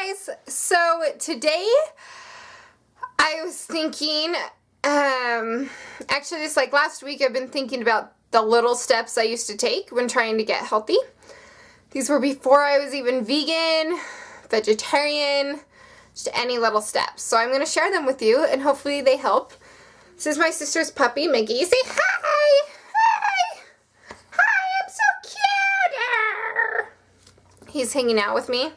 guys, so today I was thinking, actually just like last week I've been thinking about the little steps I used to take when trying to get healthy. These were before I was even vegan, vegetarian, just any little steps. So I'm going to share them with you and hopefully they help. This is my sister's puppy, Miggy. Say hi! Hi! Hi, I'm so cute! He's hanging out with me.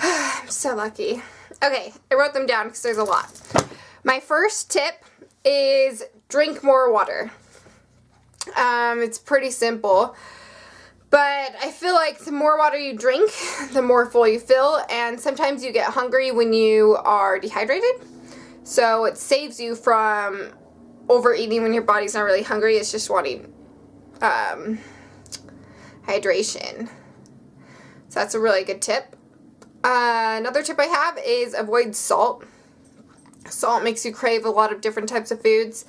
I'm so lucky. Okay, I wrote them down because there's a lot. My first tip is drink more water. It's pretty simple, but I feel like the more water you drink, the more full you feel, and sometimes you get hungry when you are dehydrated. So it saves you from overeating when your body's not really hungry. It's just wanting hydration. So that's a really good tip. Another tip I have is avoid salt. Salt makes you crave a lot of different types of foods.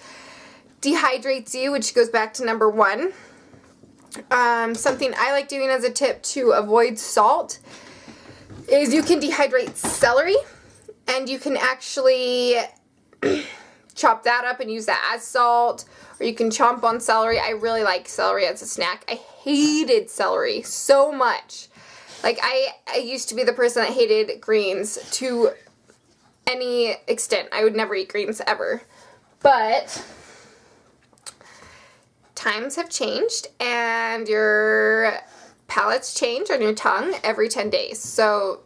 Dehydrates you, which goes back to number one. Something I like doing as a tip to avoid salt is you can dehydrate celery, and you can actually chop that up and use that as salt, or you can chomp on celery. I really like celery as a snack. I hated celery so much. Like, I used to be the person that hated greens to any extent. I would never eat greens ever. But times have changed and your palates change on your tongue every 10 days. So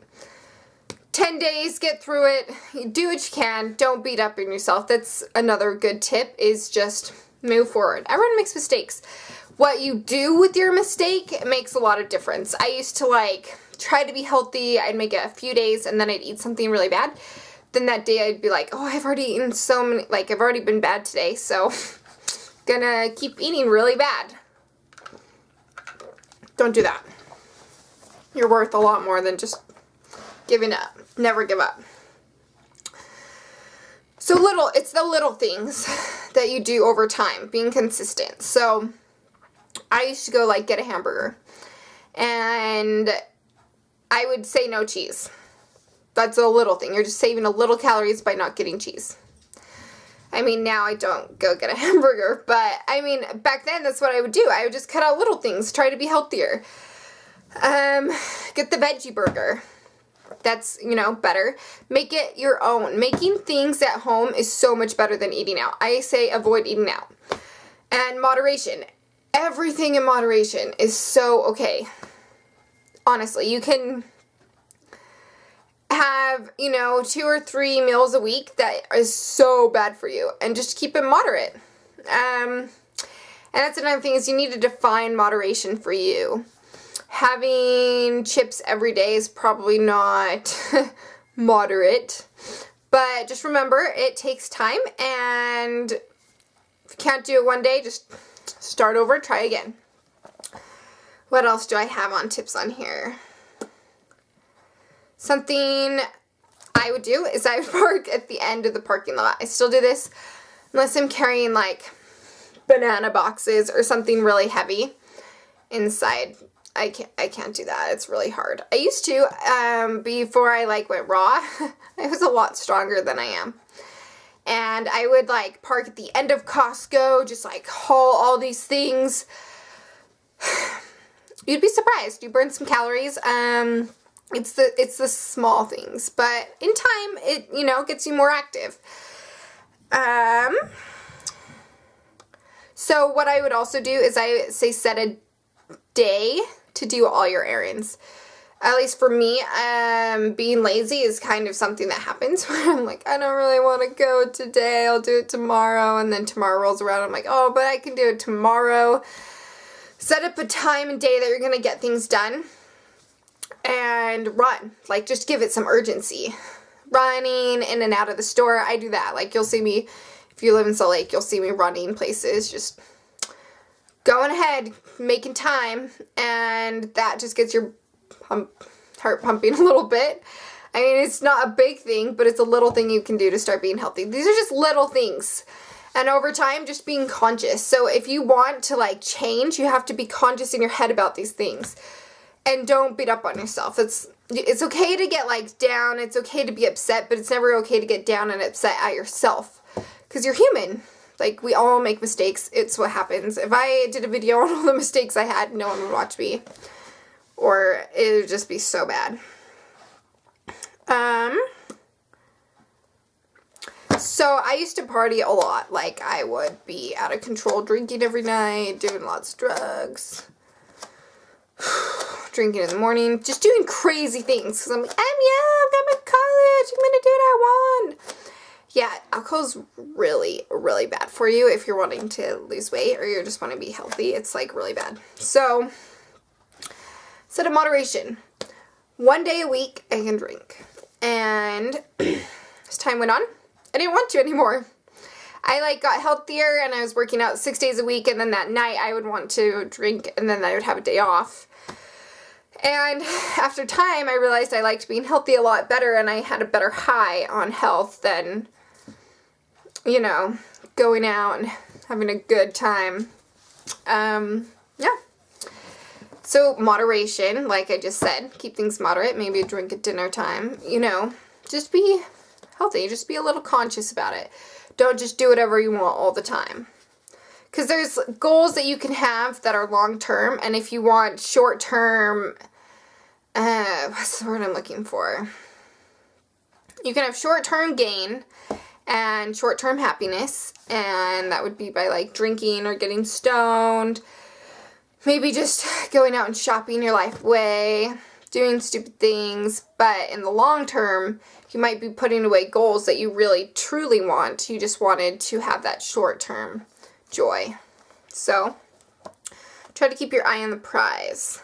10 days, get through it. You do what you can. Don't beat up on yourself. That's another good tip, is just move forward. Everyone makes mistakes. What you do with your mistake makes a lot of difference. I used to try to be healthy. I'd make it a few days and then I'd eat something really bad. Then that day I'd be like, oh, I've already eaten so many, I've already been bad today, so gonna keep eating really bad. Don't do that. You're worth a lot more than just giving up. Never give up. So it's the little things that you do over time, being consistent. So I used to go get a hamburger and I would say no cheese. That's a little thing. You're just saving a little calories by not getting cheese. I mean, now I don't go get a hamburger, but I mean, back then that's what I would do. I would just cut out little things, try to be healthier. Get the veggie burger. That's, better. Make it your own. Making things at home is so much better than eating out. I say avoid eating out. And moderation. Everything in moderation is so okay. Honestly, you can have, 2 or 3 meals a week that is so bad for you, and just keep it moderate. And that's another thing, is you need to define moderation for you. Having chips every day is probably not moderate, but just remember, it takes time, and if you can't do it one day, just start over, try again. What else do I have on tips on here? Something I would do is I would park at the end of the parking lot. I still do this unless I'm carrying banana boxes or something really heavy inside. I can't do that. It's really hard. I used to, before I went raw, I was a lot stronger than I am. And I would park at the end of Costco, just haul all these things. You'd be surprised. You burn some calories. It's the small things, but in time it gets you more active. So what I would also do is I say set a day to do all your errands. At least for me, being lazy is kind of something that happens where I'm I don't really want to go today. I'll do it tomorrow, and then tomorrow rolls around. I'm oh, but I can do it tomorrow. Set up a time and day that you're gonna get things done. And run. Just give it some urgency. Running in and out of the store. I do that. You'll see me, if you live in Salt Lake, you'll see me running places. Just going ahead, making time. And that just gets your heart pumping a little bit. I mean, it's not a big thing, but it's a little thing you can do to start being healthy. These are just little things. And over time, just being conscious. So if you want to change, you have to be conscious in your head about these things. And don't beat up on yourself. it's okay to get like down, it's okay to be upset, but it's never okay to get down and upset at yourself, because you're human. Like, we all make mistakes. It's what happens. If I did a video on all the mistakes I had, no one would watch me, or it would just be so bad. So I used to party a lot. Like, I would be out of control, drinking every night, doing lots of drugs, drinking in the morning, just doing crazy things, because I'm like, I'm young, I'm in college, I'm gonna do what I want. Yeah, alcohol's really, really bad for you if you're wanting to lose weight or you just want to be healthy. It's like really bad. So, set of moderation. 1 day a week I can drink. And as time went on, I didn't want to anymore. I like got healthier and I was working out 6 days a week, and then that night I would want to drink and then I would have a day off. And after time I realized I liked being healthy a lot better, and I had a better high on health than, you know, going out and having a good time. Yeah. So moderation, like I just said, keep things moderate, maybe a drink at dinner time, you know, just be healthy, just be a little conscious about it. Don't just do whatever you want all the time. Because there's goals that you can have that are long-term, and if you want short-term, what's the word I'm looking for? You can have short-term gain and short-term happiness, and that would be by like drinking or getting stoned, maybe just going out and shopping your life away, doing stupid things. But in the long term, you might be putting away goals that you really truly want. You just wanted to have that short-term joy. So try to keep your eye on the prize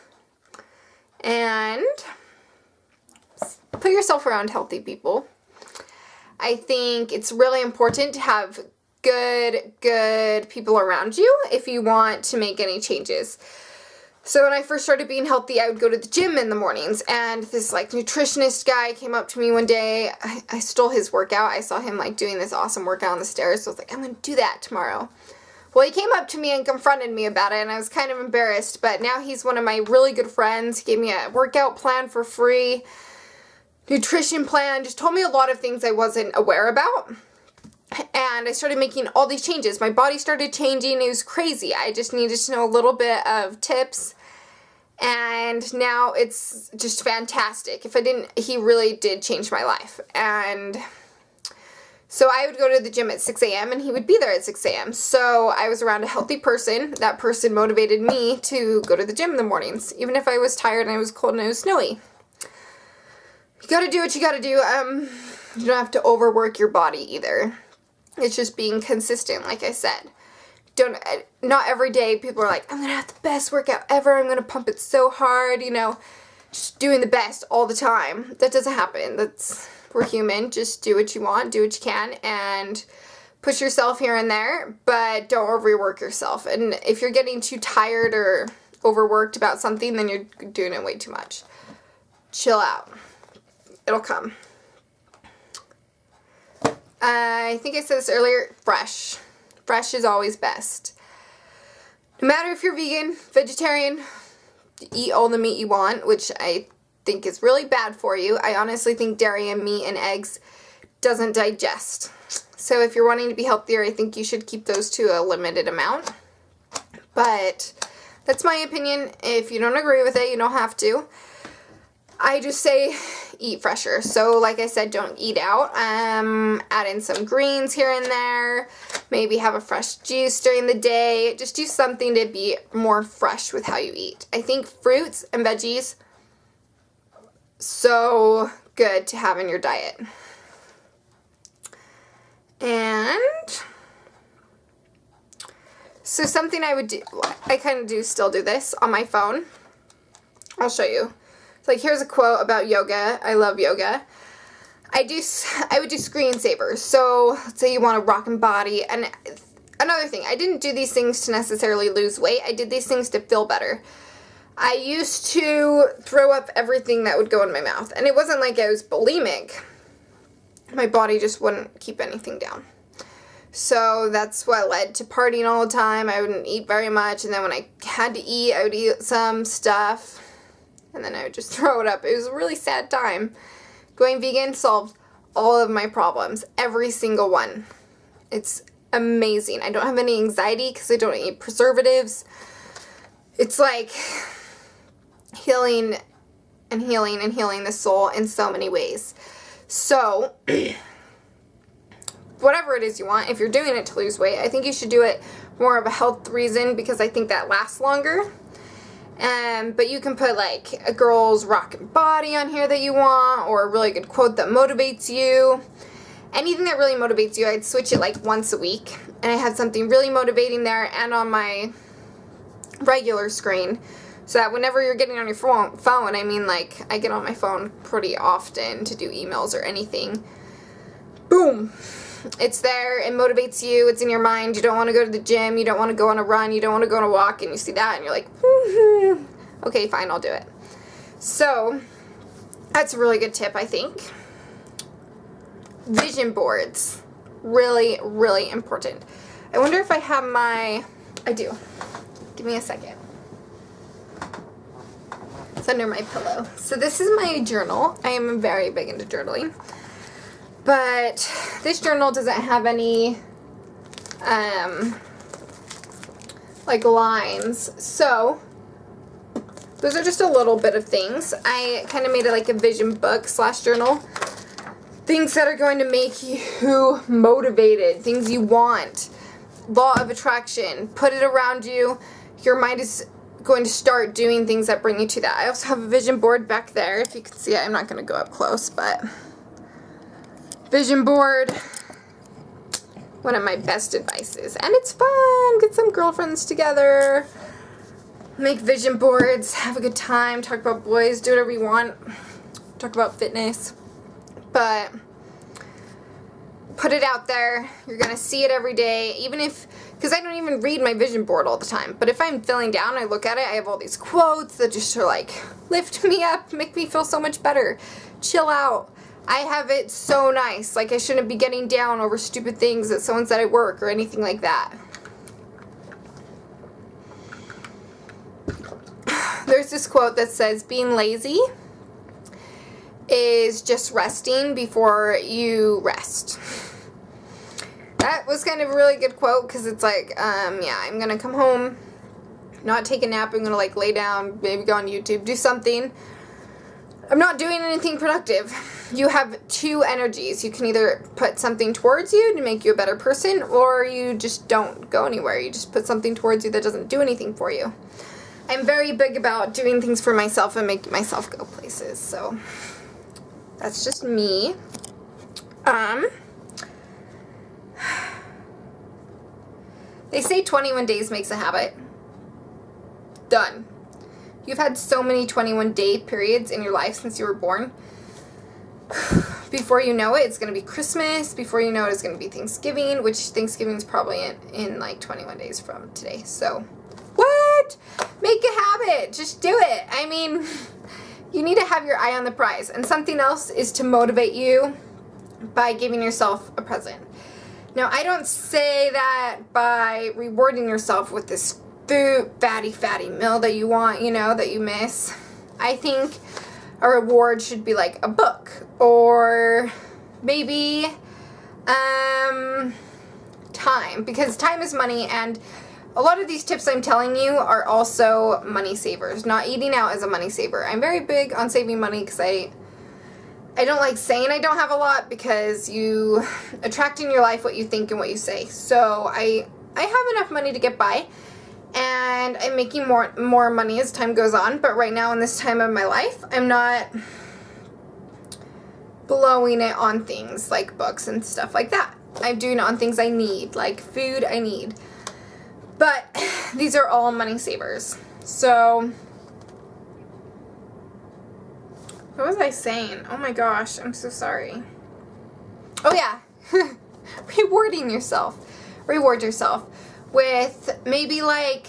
and put yourself around healthy people. I think it's really important to have good people around you if you want to make any changes. So when I first started being healthy, I would go to the gym in the mornings, and this like nutritionist guy came up to me one day. I stole his workout. I saw him like doing this awesome workout on the stairs, so I was like, I'm going to do that tomorrow. Well, he came up to me and confronted me about it, and I was kind of embarrassed, but now he's one of my really good friends. He gave me a workout plan for free, nutrition plan, just told me a lot of things I wasn't aware about. And I started making all these changes. My body started changing. It was crazy. I just needed to know a little bit of tips. And now it's just fantastic. If I didn't, he really did change my life. And so I would go to the gym at 6 a.m. and he would be there at 6 a.m. So I was around a healthy person. That person motivated me to go to the gym in the mornings, even if I was tired and it was cold and it was snowy. You gotta do what you gotta do. You don't have to overwork your body either. It's just being consistent, like I said. Not every day people are like, I'm going to have the best workout ever. I'm going to pump it so hard, you know, just doing the best all the time. That doesn't happen. We're human. Just do what you want, do what you can, and push yourself here and there, but don't overwork yourself. And if you're getting too tired or overworked about something, then you're doing it way too much. Chill out. It'll come. I think I said this earlier, fresh. Fresh is always best. No matter if you're vegan, vegetarian, eat all the meat you want, which I think is really bad for you. I honestly think dairy and meat and eggs doesn't digest. So if you're wanting to be healthier, I think you should keep those to a limited amount. But that's my opinion. If you don't agree with it, you don't have to. I just say eat fresher. So like I said, don't eat out. Add in some greens here and there. Maybe have a fresh juice during the day. Just do something to be more fresh with how you eat. I think fruits and veggies, so good to have in your diet. And so something I would do, I kind of still do this on my phone. I'll show you. Like, here's a quote about yoga. I love yoga. I would do screensavers. So let's say you want a rockin' body. And another thing, I didn't do these things to necessarily lose weight. I did these things to feel better. I used to throw up everything that would go in my mouth. And it wasn't like I was bulimic. My body just wouldn't keep anything down. So that's what led to partying all the time. I wouldn't eat very much. And then when I had to eat, I would eat some stuff. and then I would just throw it up. It was a really sad time. Going vegan solved all of my problems, every single one. It's amazing. I don't have any anxiety because I don't eat preservatives. It's like healing and healing and healing the soul in so many ways. So, whatever it is you want, if you're doing it to lose weight, I think you should do it more of a health reason because I think that lasts longer. But you can put like a girl's rockin' body on here that you want, or a really good quote that motivates you. Anything that really motivates you, I'd switch it like once a week. And I have something really motivating there and on my regular screen. So that whenever you're getting on your phone, I mean like I get on my phone pretty often to do emails or anything. Boom. It's there. It motivates you. It's in your mind. You don't want to go to the gym. You don't want to go on a run. You don't want to go on a walk. And you see that and you're like, okay, fine, I'll do it. So that's a really good tip, I think. Vision boards. Really, really important. I wonder if I have my... I do. Give me a second. It's under my pillow. So this is my journal. I am very big into journaling. But this journal doesn't have any, like lines. So those are just a little bit of things. I kind of made it like a vision book / journal. Things that are going to make you motivated. Things you want. Law of attraction. Put it around you. Your mind is going to start doing things that bring you to that. I also have a vision board back there. If you can see it, I'm not going to go up close, but... Vision board, one of my best advices, and it's fun. Get some girlfriends together, make vision boards, have a good time, talk about boys, do whatever you want, talk about fitness, but put it out there. You're gonna see it every day, even if, because I don't even read my vision board all the time, but if I'm feeling down, I look at it, I have all these quotes that just are like, lift me up, make me feel so much better, chill out. I have it so nice. Like I shouldn't be getting down over stupid things that someone said at work or anything like that. There's this quote that says, being lazy is just resting before you rest. That was kind of a really good quote because it's like, yeah, I'm going to come home, not take a nap. I'm going to like lay down, maybe go on YouTube, do something. I'm not doing anything productive. You have two energies. You can either put something towards you to make you a better person, or you just don't go anywhere. You just put something towards you that doesn't do anything for you. I'm very big about doing things for myself and making myself go places. So that's just me. They say 21 days makes a habit. Done. You've had so many 21-day periods in your life since you were born. Before you know it, it's going to be Christmas. Before you know it, it's going to be Thanksgiving, which Thanksgiving is probably in like 21 days from today. So, what? Make a habit. Just do it. I mean, you need to have your eye on the prize. And something else is to motivate you by giving yourself a present. Now, I don't say that by rewarding yourself with this food, fatty meal that you want, you know, that you miss. I think a reward should be like a book or maybe time, because time is money, and a lot of these tips I'm telling you are also money savers. Not eating out is a money saver. I'm very big on saving money because I don't like saying I don't have a lot, because you attract in your life what you think and what you say. So I have enough money to get by. And I'm making more money as time goes on. But right now in this time of my life, I'm not blowing it on things like books and stuff like that. I'm doing it on things I need, like food I need. But these are all money savers. So, what was I saying? Oh my gosh, I'm so sorry. Oh yeah, rewarding yourself. Reward yourself with maybe like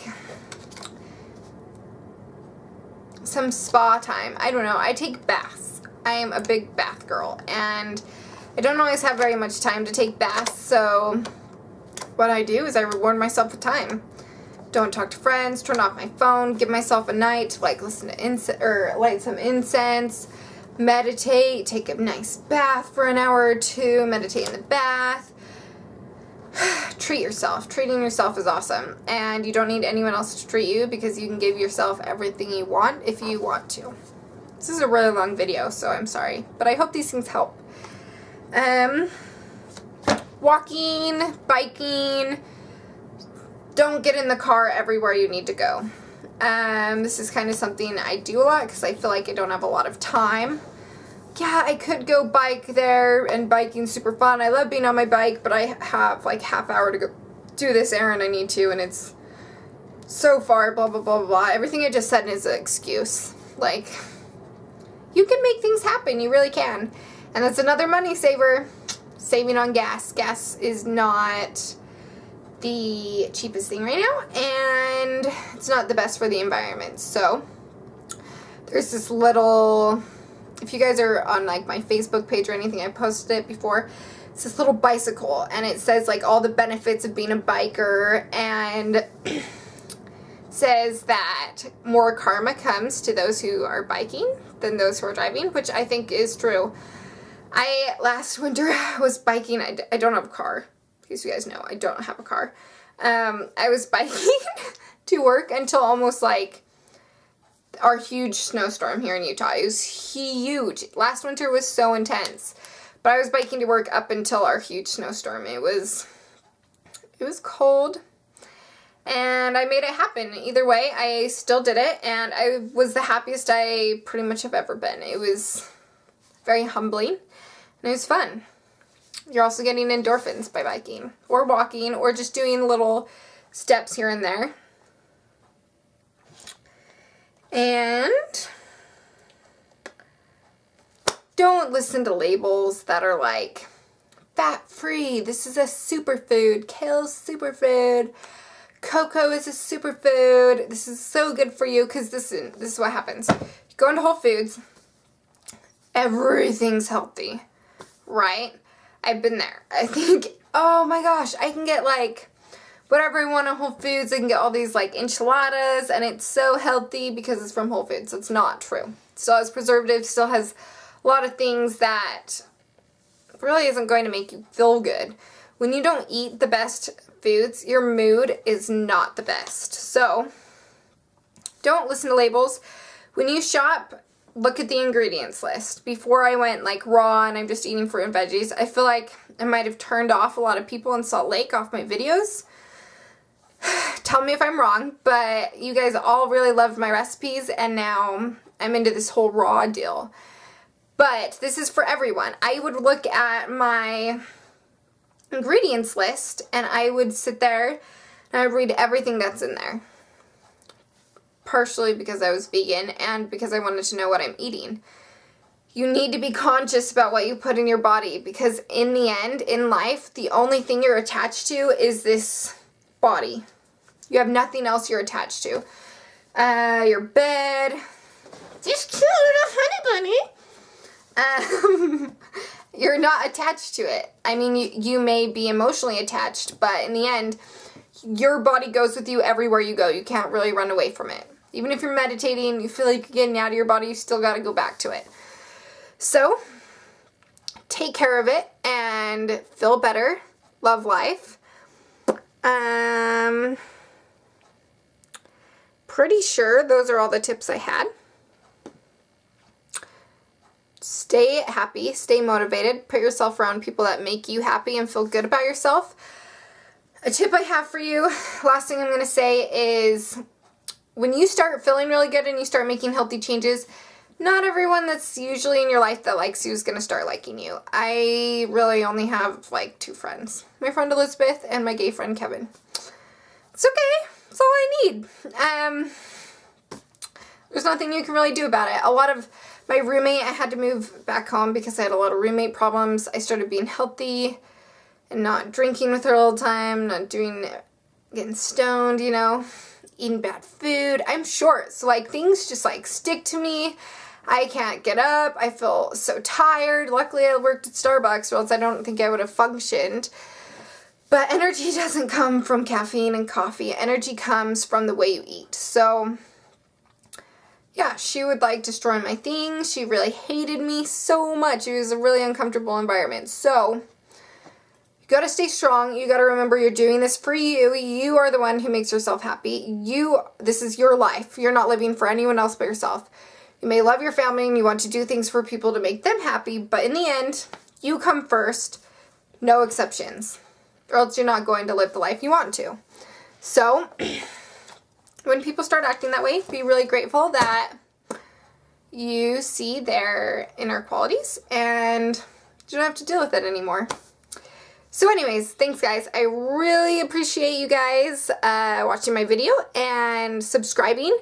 some spa time. I don't know. I take baths. I am a big bath girl, and I don't always have very much time to take baths, so what I do is I reward myself with time. don't talk to friends, turn off my phone, give myself a night to like listen to incense or light some incense, meditate, take a nice bath for an hour or two, meditate in the bath. Treat yourself. Treating yourself is awesome. And you don't need anyone else to treat you because you can give yourself everything you want if you want to. This is a really long video, so I'm sorry. But I hope these things help. Walking, biking, don't get in the car everywhere you need to go. This is kind of something I do a lot because I feel like I don't have a lot of time. Yeah, I could go bike there, and biking's super fun. I love being on my bike, but I have like half hour to go do this errand I need to, and it's so far, blah, blah, blah, blah. Everything I just said is an excuse. Like, you can make things happen. You really can. And that's another money saver. Saving on gas. Gas is not the cheapest thing right now, and it's not the best for the environment. So, there's this little... If you guys are on like my Facebook page or anything, I posted it before. It's this little bicycle, and it says like all the benefits of being a biker, and says that more karma comes to those who are biking than those who are driving, which I think is true. Last winter was biking. I don't have a car. In case you guys know, I don't have a car. I was biking to work until almost like our huge snowstorm here in Utah. It was huge. Last winter was so intense. But I was biking to work up until our huge snowstorm. It was cold. And I made it happen. Either way, I still did it. And I was the happiest I pretty much have ever been. It was very humbling. And it was fun. You're also getting endorphins by biking. Or walking. Or just doing little steps here and there. And don't listen to labels that are like fat-free. This is a superfood. Kale's superfood. Cocoa is a superfood. This is so good for you because this is what happens. You go into Whole Foods. Everything's healthy, right? I've been there. I think, oh my gosh, I can get like whatever I want at Whole Foods. I can get all these like enchiladas, and it's so healthy because it's from Whole Foods. It's not true. It still has preservatives, still has a lot of things that really isn't going to make you feel good. When you don't eat the best foods, your mood is not the best. So, don't listen to labels. When you shop, look at the ingredients list. Before I went like raw and I'm just eating fruit and veggies, I feel like I might have turned off a lot of people in Salt Lake off my videos. Tell me if I'm wrong, but you guys all really loved my recipes, and now I'm into this whole raw deal. But this is for everyone. I would look at my ingredients list, and I would sit there and I would read everything that's in there. Partially because I was vegan and because I wanted to know what I'm eating. You need to be conscious about what you put in your body, because in the end, in life, the only thing you're attached to is this body. You have nothing else you're attached to. Your bed. This cute little honey bunny. You're not attached to it. I mean, you may be emotionally attached, but in the end, your body goes with you everywhere you go. You can't really run away from it. Even if you're meditating, you feel like you're getting out of your body, you still got to go back to it. So, take care of it and feel better. Love life. Pretty sure those are all the tips I had. Stay happy, stay motivated, put yourself around people that make you happy and feel good about yourself. A tip I have for you, last thing I'm going to say is, when you start feeling really good and you start making healthy changes, not everyone that's usually in your life that likes you is going to start liking you. I really only have like 2 friends. My friend Elizabeth and my gay friend Kevin. It's okay. That's all I need. There's nothing you can really do about it. A lot of my roommate, I had to move back home because I had a lot of roommate problems. I started being healthy and not drinking with her all the time, not getting stoned, you know, eating bad food. I'm short, so like things just like stick to me. I can't get up. I feel so tired. Luckily, I worked at Starbucks, or else I don't think I would have functioned. But energy doesn't come from caffeine and coffee. Energy comes from the way you eat. So yeah, she would like destroy my things. She really hated me so much. It was a really uncomfortable environment. So you gotta stay strong. You gotta remember you're doing this for you. You are the one who makes yourself happy. This is your life. You're not living for anyone else but yourself. You may love your family and you want to do things for people to make them happy, but in the end, you come first. No exceptions. Or else you're not going to live the life you want to. So when people start acting that way, be really grateful that you see their inner qualities and you don't have to deal with it anymore. So anyways, thanks guys. I really appreciate you guys watching my video and subscribing.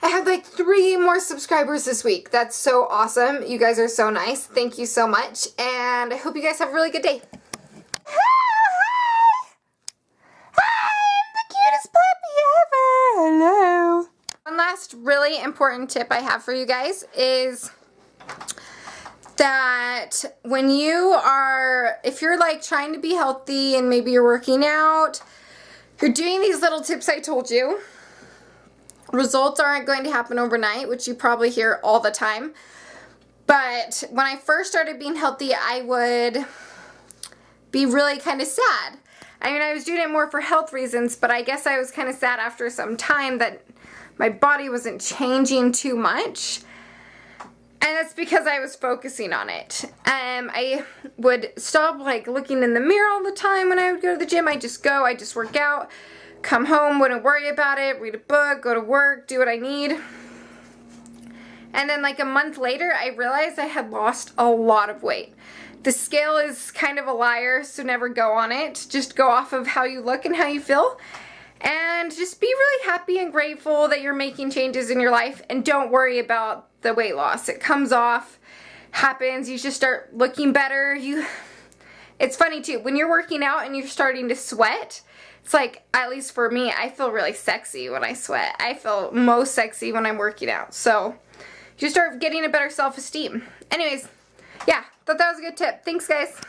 I had like 3 more subscribers this week. That's so awesome. You guys are so nice. Thank you so much. And I hope you guys have a really good day. Hello. One last really important tip I have for you guys is that when if you're like trying to be healthy and maybe you're working out, you're doing these little tips I told you, results aren't going to happen overnight, which you probably hear all the time. But when I first started being healthy, I would be really kind of sad. I mean, I was doing it more for health reasons, but I guess I was kind of sad after some time that my body wasn't changing too much. And that's because I was focusing on it. I would stop like looking in the mirror all the time when I would go to the gym. I just work out, come home, wouldn't worry about it, read a book, go to work, do what I need. And then like a month later, I realized I had lost a lot of weight. The scale is kind of a liar, so never go on it. Just go off of how you look and how you feel. And just be really happy and grateful that you're making changes in your life. And don't worry about the weight loss. It comes off, happens. You just start looking better. It's funny too. When you're working out and you're starting to sweat, it's like, at least for me, I feel really sexy when I sweat. I feel most sexy when I'm working out. So you start getting a better self-esteem. Anyways, yeah, thought that was a good tip. Thanks, guys.